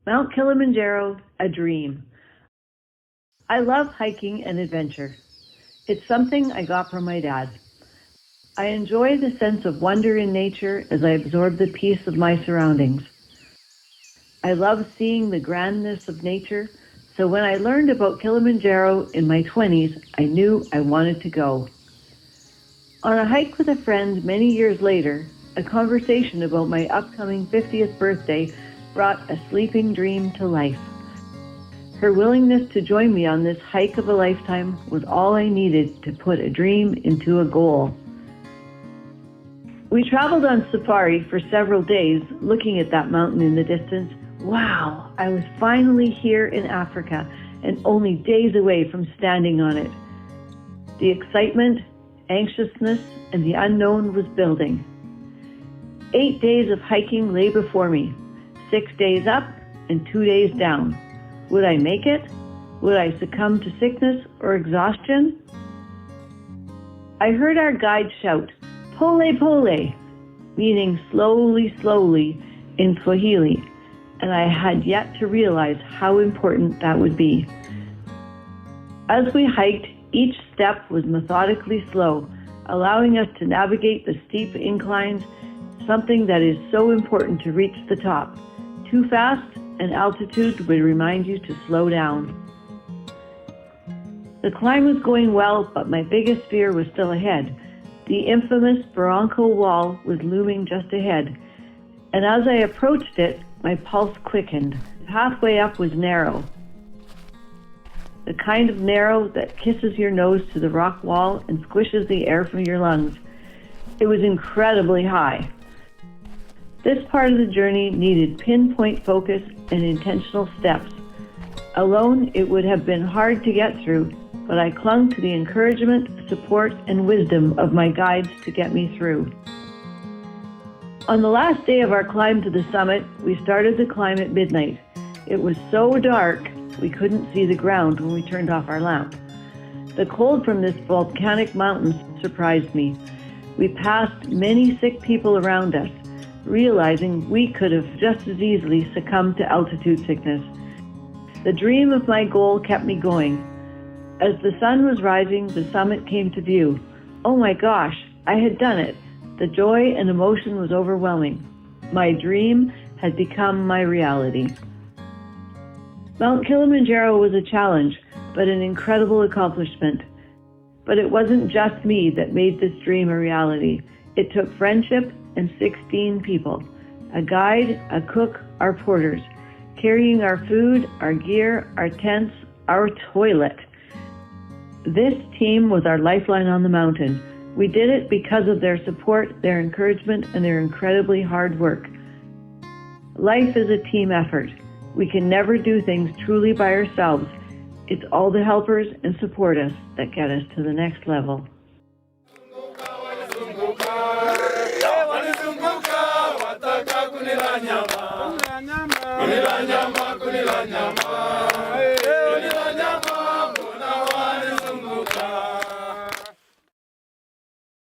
Mount Kilimanjaro, a dream. I love hiking and adventure. It's something I got from my dad. I enjoy the sense of wonder in nature as I absorb the peace of my surroundings. I love seeing the grandness of nature, so when I learned about Kilimanjaro in my 20s, I knew I wanted to go. On a hike with a friend many years later, a conversation about my upcoming 50th birthday brought a sleeping dream to life. Her willingness to join me on this hike of a lifetime was all I needed to put a dream into a goal. We traveled on safari for several days, looking at that mountain in the distance. Wow, I was finally here in Africa and only days away from standing on it. The excitement, anxiousness, and the unknown was building. 8 days of hiking lay before me, 6 days up and 2 days down. Would I make it? Would I succumb to sickness or exhaustion? I heard our guide shout, "Pole, pole," meaning slowly, slowly in Swahili, and I had yet to realize how important that would be. As we hiked, each step was methodically slow, allowing us to navigate the steep inclines, something that is so important to reach the top. Too fast, and altitude would remind you to slow down. The climb was going well, but my biggest fear was still ahead. The infamous Barranco Wall was looming just ahead, and as I approached it, my pulse quickened. The pathway up was narrow, the kind of narrow that kisses your nose to the rock wall and squishes the air from your lungs. It was incredibly high. This part of the journey needed pinpoint focus and intentional steps. Alone, it would have been hard to get through, but I clung to the encouragement, support, and wisdom of my guides to get me through. On the last day of our climb to the summit, we started the climb at midnight. It was so dark, we couldn't see the ground when we turned off our lamp. The cold from this volcanic mountain surprised me. We passed many sick people around us, realizing we could have just as easily succumbed to altitude sickness. The dream of my goal kept me going. As the sun was rising, the summit came to view. Oh my gosh, I had done it. The joy and emotion was overwhelming. My dream had become my reality. Mount Kilimanjaro was a challenge, but an incredible accomplishment. But it wasn't just me that made this dream a reality. It took friendship and 16 people, a guide, a cook, our porters, carrying our food, our gear, our tents, our toilet. This team was our lifeline on the mountain. We did it because of their support, their encouragement, and their incredibly hard work. Life is a team effort. We can never do things truly by ourselves. It's all the helpers and support us that get us to the next level. Kunila nyama, kunila nyama, kunila nyama.